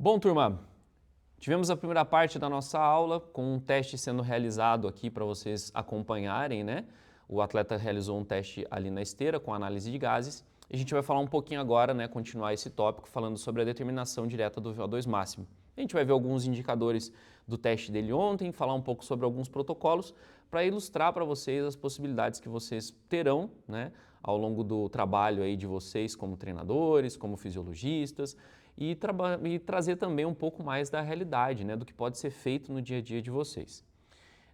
Bom, turma, tivemos a primeira parte da nossa aula com um teste sendo realizado aqui para vocês acompanharem, né? O atleta realizou um teste ali na esteira com análise de gases. A gente vai falar um pouquinho agora, né, continuar esse tópico falando sobre a determinação direta do VO2 máximo. A gente vai ver alguns indicadores do teste dele ontem, falar um pouco sobre alguns protocolos para ilustrar para vocês as possibilidades que vocês terão, né, ao longo do trabalho aí de vocês como treinadores, como fisiologistas e trazer também um pouco mais da realidade, né, do que pode ser feito no dia a dia de vocês.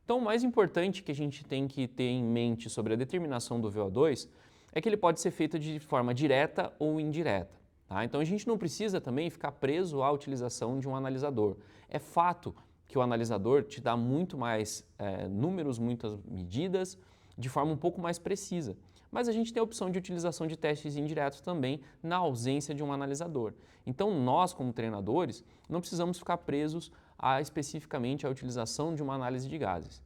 Então, o mais importante que a gente tem que ter em mente sobre a determinação do VO2 é que ele pode ser feito de forma direta ou indireta. Tá? Então, a gente não precisa também ficar preso à utilização de um analisador. É fato que o analisador te dá muito mais números, muitas medidas, de forma um pouco mais precisa. Mas a gente tem a opção de utilização de testes indiretos também na ausência de um analisador. Então, nós, como treinadores, não precisamos ficar presos especificamente à utilização de uma análise de gases.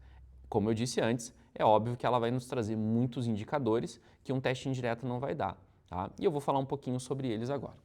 Como eu disse antes, é óbvio que ela vai nos trazer muitos indicadores que um teste indireto não vai dar. Tá? E eu vou falar um pouquinho sobre eles agora.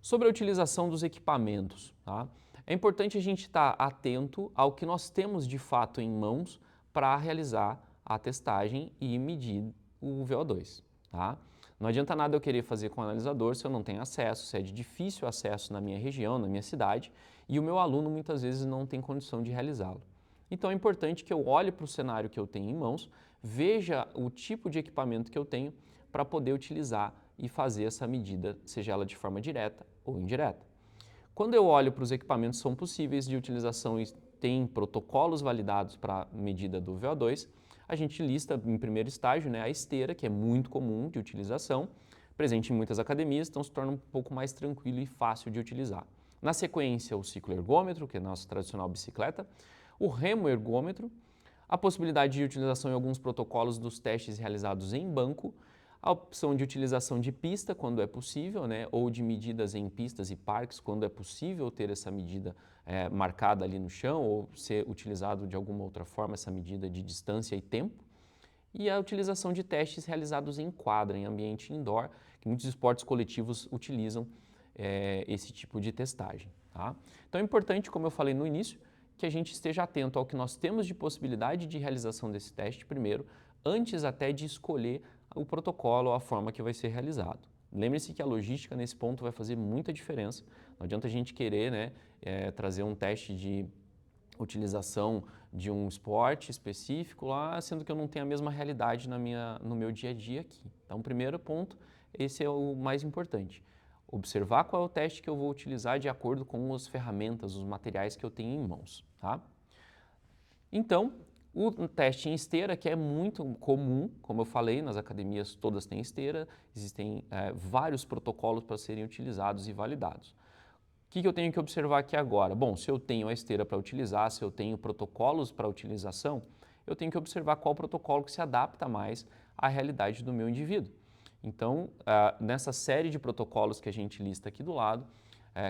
Sobre a utilização dos equipamentos, tá? É importante a gente estar atento ao que nós temos de fato em mãos para realizar a testagem e medir o VO2. Tá? Não adianta nada eu querer fazer com o analisador se eu não tenho acesso, se é de difícil acesso na minha região, na minha cidade, e o meu aluno muitas vezes não tem condição de realizá-lo. Então é importante que eu olhe para o cenário que eu tenho em mãos, veja o tipo de equipamento que eu tenho para poder utilizar e fazer essa medida, seja ela de forma direta ou indireta. Quando eu olho para os equipamentos que são possíveis de utilização e tem protocolos validados para medida do VO2, a gente lista em primeiro estágio, né, a esteira, que é muito comum de utilização, presente em muitas academias, então se torna um pouco mais tranquilo e fácil de utilizar. Na sequência, o ciclo ergômetro, que é a nossa tradicional bicicleta, o remo ergômetro, a possibilidade de utilização em alguns protocolos dos testes realizados em banco, a opção de utilização de pista quando é possível, né, ou de medidas em pistas e parques quando é possível ter essa medida marcada ali no chão ou ser utilizado de alguma outra forma essa medida de distância e tempo. E a utilização de testes realizados em quadra, em ambiente indoor, que muitos esportes coletivos utilizam esse tipo de testagem. Tá? Então é importante, como eu falei no início, que a gente esteja atento ao que nós temos de possibilidade de realização desse teste primeiro, antes até de escolher o protocolo ou a forma que vai ser realizado. Lembre-se que a logística nesse ponto vai fazer muita diferença. Não adianta a gente querer, né, trazer um teste de utilização de um esporte específico lá, sendo que eu não tenho a mesma realidade no meu dia a dia aqui. Então, primeiro ponto, esse é o mais importante. Observar qual é o teste que eu vou utilizar de acordo com as ferramentas, os materiais que eu tenho em mãos. Tá? Então, o teste em esteira, que é muito comum, como eu falei, nas academias todas têm esteira, existem vários protocolos para serem utilizados e validados. O que eu tenho que observar aqui agora? Bom, se eu tenho a esteira para utilizar, se eu tenho protocolos para utilização, eu tenho que observar qual protocolo que se adapta mais à realidade do meu indivíduo. Então, nessa série de protocolos que a gente lista aqui do lado,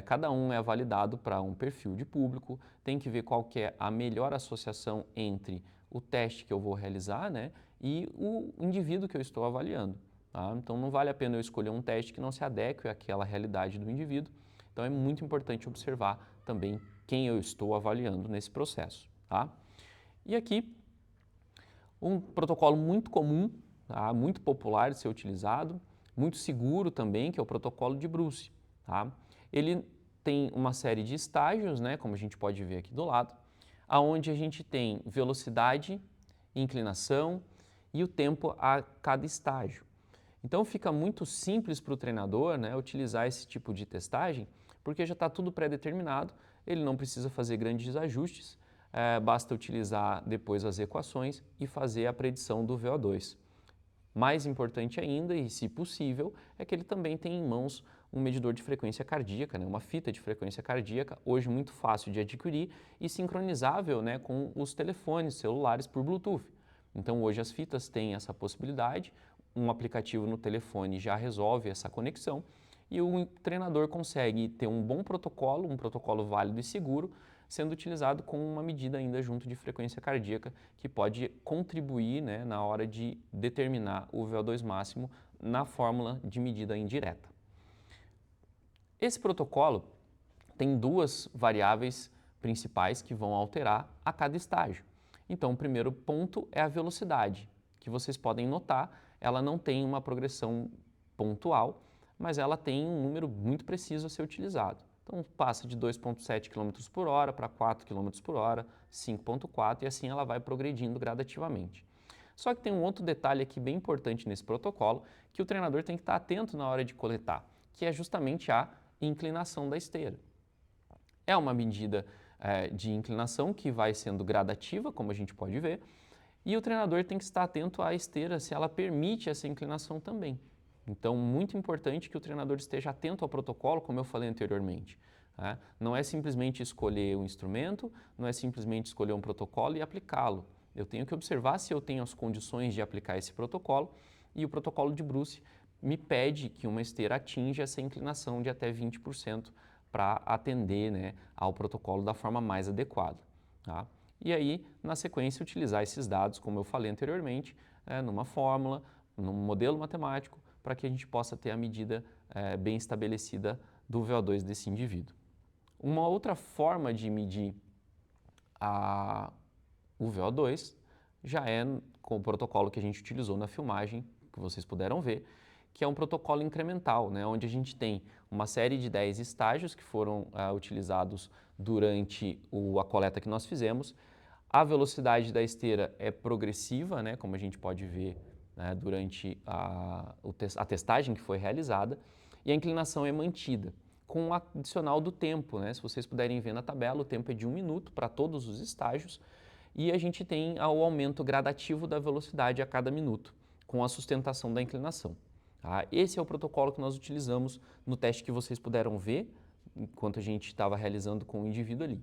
cada um é validado para um perfil de público, tem que ver qual que é a melhor associação entre o teste que eu vou realizar, né, e o indivíduo que eu estou avaliando. Tá? Então, não vale a pena eu escolher um teste que não se adeque àquela realidade do indivíduo. Então, é muito importante observar também quem eu estou avaliando nesse processo. Tá? E aqui, um protocolo muito comum, tá? Muito popular de ser utilizado, muito seguro também, que é o protocolo de Bruce. Tá? Ele tem uma série de estágios, né, como a gente pode ver aqui do lado, aonde a gente tem velocidade, inclinação e o tempo a cada estágio. Então fica muito simples para o treinador, né, utilizar esse tipo de testagem, porque já está tudo pré-determinado, ele não precisa fazer grandes ajustes, basta utilizar depois as equações e fazer a predição do VO2. Mais importante ainda, e se possível, é que ele também tem em mãos um medidor de frequência cardíaca, né, uma fita de frequência cardíaca, hoje muito fácil de adquirir e sincronizável, né, com os telefones celulares por Bluetooth. Então hoje as fitas têm essa possibilidade, um aplicativo no telefone já resolve essa conexão e o treinador consegue ter um bom protocolo, um protocolo válido e seguro, sendo utilizado com uma medida ainda junto de frequência cardíaca que pode contribuir, né, na hora de determinar o VO2 máximo na fórmula de medida indireta. Esse protocolo tem duas variáveis principais que vão alterar a cada estágio. Então, o primeiro ponto é a velocidade, que vocês podem notar, ela não tem uma progressão pontual, mas ela tem um número muito preciso a ser utilizado. Então, passa de 2,7 km por hora para 4 km por hora, 5,4 e assim ela vai progredindo gradativamente. Só que tem um outro detalhe aqui bem importante nesse protocolo, que o treinador tem que estar atento na hora de coletar, que é justamente a inclinação da esteira. É uma medida de inclinação que vai sendo gradativa, como a gente pode ver, e o treinador tem que estar atento à esteira se ela permite essa inclinação também. Então, muito importante que o treinador esteja atento ao protocolo, como eu falei anteriormente. Né? Não é simplesmente escolher um instrumento, não é simplesmente escolher um protocolo e aplicá-lo. Eu tenho que observar se eu tenho as condições de aplicar esse protocolo, e o protocolo de Bruce me pede que uma esteira atinja essa inclinação de até 20% para atender, né, ao protocolo da forma mais adequada. Tá? E aí, na sequência, utilizar esses dados, como eu falei anteriormente, numa fórmula, num modelo matemático, para que a gente possa ter a medida bem estabelecida do VO2 desse indivíduo. Uma outra forma de medir o VO2 já é com o protocolo que a gente utilizou na filmagem, que vocês puderam ver, que é um protocolo incremental, né, onde a gente tem uma série de 10 estágios que foram utilizados durante a coleta que nós fizemos. A velocidade da esteira é progressiva, né, como a gente pode ver, né, durante a testagem que foi realizada, e a inclinação é mantida, com o adicional do tempo. Né? Se vocês puderem ver na tabela, o tempo é de 1 minuto para todos os estágios, e a gente tem o aumento gradativo da velocidade a cada minuto, com a sustentação da inclinação. Tá? Esse é o protocolo que nós utilizamos no teste que vocês puderam ver, enquanto a gente estava realizando com o indivíduo ali.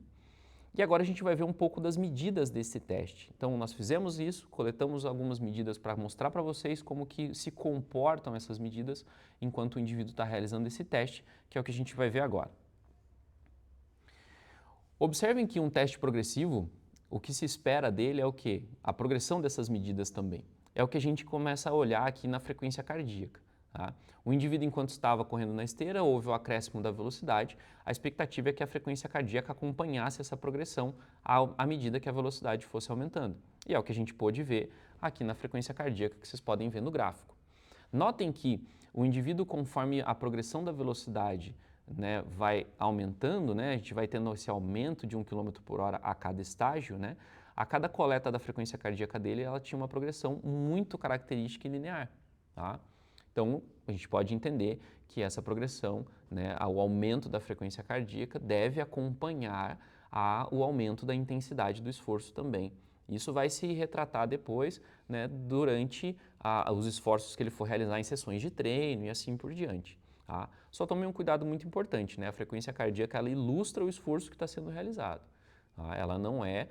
E agora a gente vai ver um pouco das medidas desse teste. Então, nós fizemos isso, coletamos algumas medidas para mostrar para vocês como que se comportam essas medidas enquanto o indivíduo está realizando esse teste, que é o que a gente vai ver agora. Observem que um teste progressivo, o que se espera dele é o quê? A progressão dessas medidas também. É o que a gente começa a olhar aqui na frequência cardíaca. Tá? O indivíduo, enquanto estava correndo na esteira, houve o acréscimo da velocidade. A expectativa é que a frequência cardíaca acompanhasse essa progressão à medida que a velocidade fosse aumentando. E é o que a gente pôde ver aqui na frequência cardíaca, que vocês podem ver no gráfico. Notem que o indivíduo, conforme a progressão da velocidade, né, vai aumentando, né, a gente vai tendo esse aumento de 1 km por hora a cada estágio, né, a cada coleta da frequência cardíaca dele, ela tinha uma progressão muito característica e linear. Tá? Então, a gente pode entender que essa progressão, né, o aumento da frequência cardíaca deve acompanhar o aumento da intensidade do esforço também. Isso vai se retratar depois, né, durante os esforços que ele for realizar em sessões de treino e assim por diante. Tá? Só tome um cuidado muito importante, né? A frequência cardíaca ela ilustra o esforço que está sendo realizado. Tá? Ela não é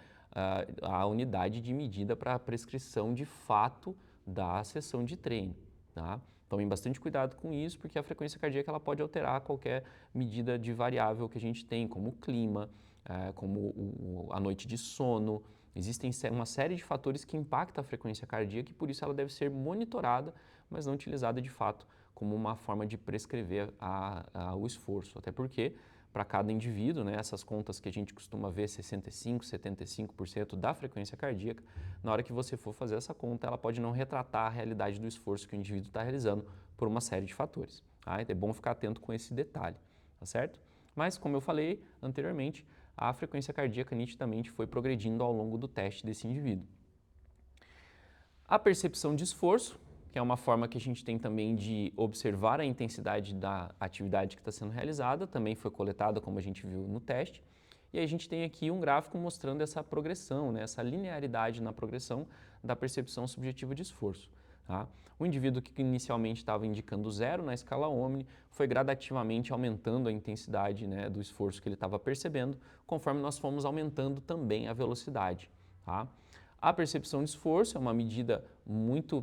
a unidade de medida para a prescrição de fato da sessão de treino. Tá? Tomem bastante cuidado com isso, porque a frequência cardíaca ela pode alterar qualquer medida de variável que a gente tem, como o clima, como a noite de sono. Existem uma série de fatores que impactam a frequência cardíaca e por isso ela deve ser monitorada, mas não utilizada de fato como uma forma de prescrever o esforço. Até porque, para cada indivíduo, né, essas contas que a gente costuma ver, 65%, 75% da frequência cardíaca, na hora que você for fazer essa conta, ela pode não retratar a realidade do esforço que o indivíduo está realizando por uma série de fatores. Tá? É bom ficar atento com esse detalhe, tá certo? Mas, como eu falei anteriormente, a frequência cardíaca nitidamente foi progredindo ao longo do teste desse indivíduo. A percepção de esforço, que é uma forma que a gente tem também de observar a intensidade da atividade que está sendo realizada, também foi coletada, como a gente viu no teste. E a gente tem aqui um gráfico mostrando essa progressão, né, essa linearidade na progressão da percepção subjetiva de esforço. Tá? O indivíduo que inicialmente estava indicando 0 na escala Omni foi gradativamente aumentando a intensidade, né, do esforço que ele estava percebendo, conforme nós fomos aumentando também a velocidade. Tá? A percepção de esforço é uma medida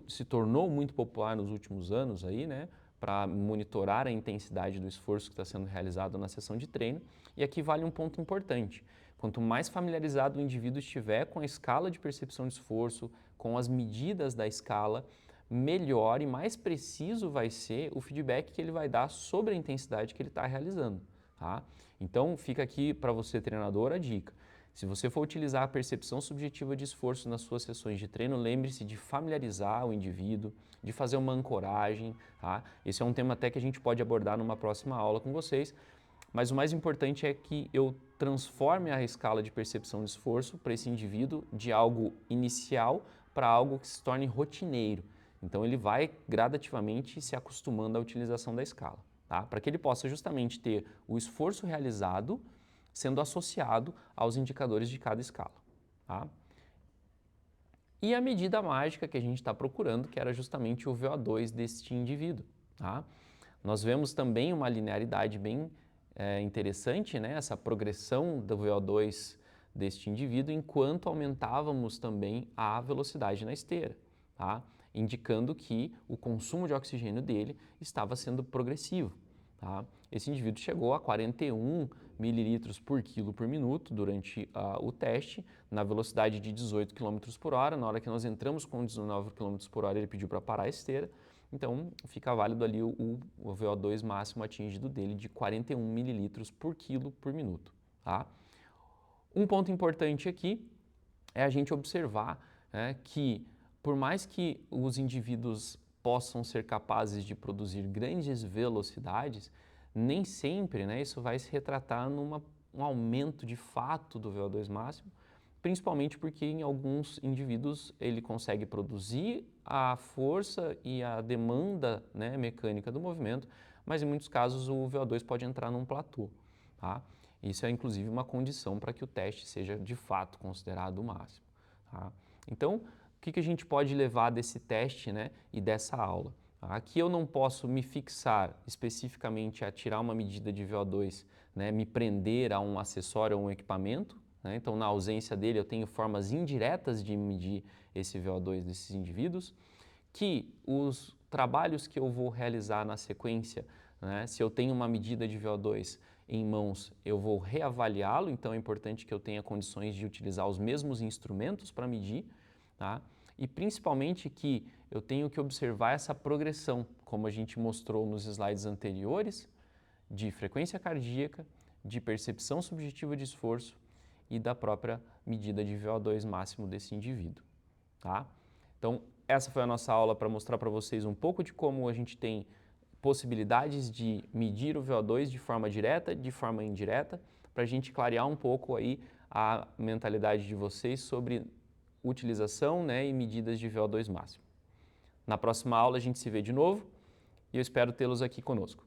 se tornou muito popular nos últimos anos aí, né, para monitorar a intensidade do esforço que está sendo realizado na sessão de treino. E aqui vale um ponto importante. Quanto mais familiarizado o indivíduo estiver com a escala de percepção de esforço, com as medidas da escala, melhor e mais preciso vai ser o feedback que ele vai dar sobre a intensidade que ele está realizando, tá? Então, fica aqui para você, treinador, a dica. Se você for utilizar a percepção subjetiva de esforço nas suas sessões de treino, lembre-se de familiarizar o indivíduo, de fazer uma ancoragem, tá? Esse é um tema até que a gente pode abordar numa próxima aula com vocês, mas o mais importante é que eu transforme a escala de percepção de esforço para esse indivíduo de algo inicial para algo que se torne rotineiro. Então ele vai gradativamente se acostumando à utilização da escala, tá? Para que ele possa justamente ter o esforço realizado sendo associado aos indicadores de cada escala, tá? E a medida mágica que a gente está procurando, que era justamente o VO2 deste indivíduo, tá? Nós vemos também uma linearidade bem interessante, né? Essa progressão do VO2 deste indivíduo, enquanto aumentávamos também a velocidade na esteira, tá? Indicando que o consumo de oxigênio dele estava sendo progressivo, tá? Esse indivíduo chegou a 41 mililitros por quilo por minuto durante o teste, na velocidade de 18 km por hora. Na hora que nós entramos com 19 km por hora, ele pediu para parar a esteira. Então, fica válido ali o VO2 máximo atingido dele de 41 mililitros por quilo por minuto, tá? Um ponto importante aqui é a gente observar, né, que por mais que os indivíduos possam ser capazes de produzir grandes velocidades, nem sempre, né, isso vai se retratar num aumento de fato do VO2 máximo, principalmente porque em alguns indivíduos ele consegue produzir a força e a demanda, né, mecânica do movimento, mas em muitos casos o VO2 pode entrar num platô, tá? Isso é inclusive uma condição para que o teste seja de fato considerado o máximo, tá? Então, o que a gente pode levar desse teste, né, e dessa aula? Aqui eu não posso me fixar especificamente a tirar uma medida de VO2, né, me prender a um acessório ou um equipamento, né? Então, na ausência dele, eu tenho formas indiretas de medir esse VO2 desses indivíduos, que os trabalhos que eu vou realizar na sequência, né, se eu tenho uma medida de VO2 em mãos, eu vou reavaliá-lo, então é importante que eu tenha condições de utilizar os mesmos instrumentos para medir, tá? E principalmente que eu tenho que observar essa progressão, como a gente mostrou nos slides anteriores, de frequência cardíaca, de percepção subjetiva de esforço e da própria medida de VO2 máximo desse indivíduo, tá? Então, essa foi a nossa aula para mostrar para vocês um pouco de como a gente tem possibilidades de medir o VO2 de forma direta, de forma indireta, para a gente clarear um pouco aí a mentalidade de vocês sobre utilização, né, e medidas de VO2 máximo. Na próxima aula a gente se vê de novo e eu espero tê-los aqui conosco.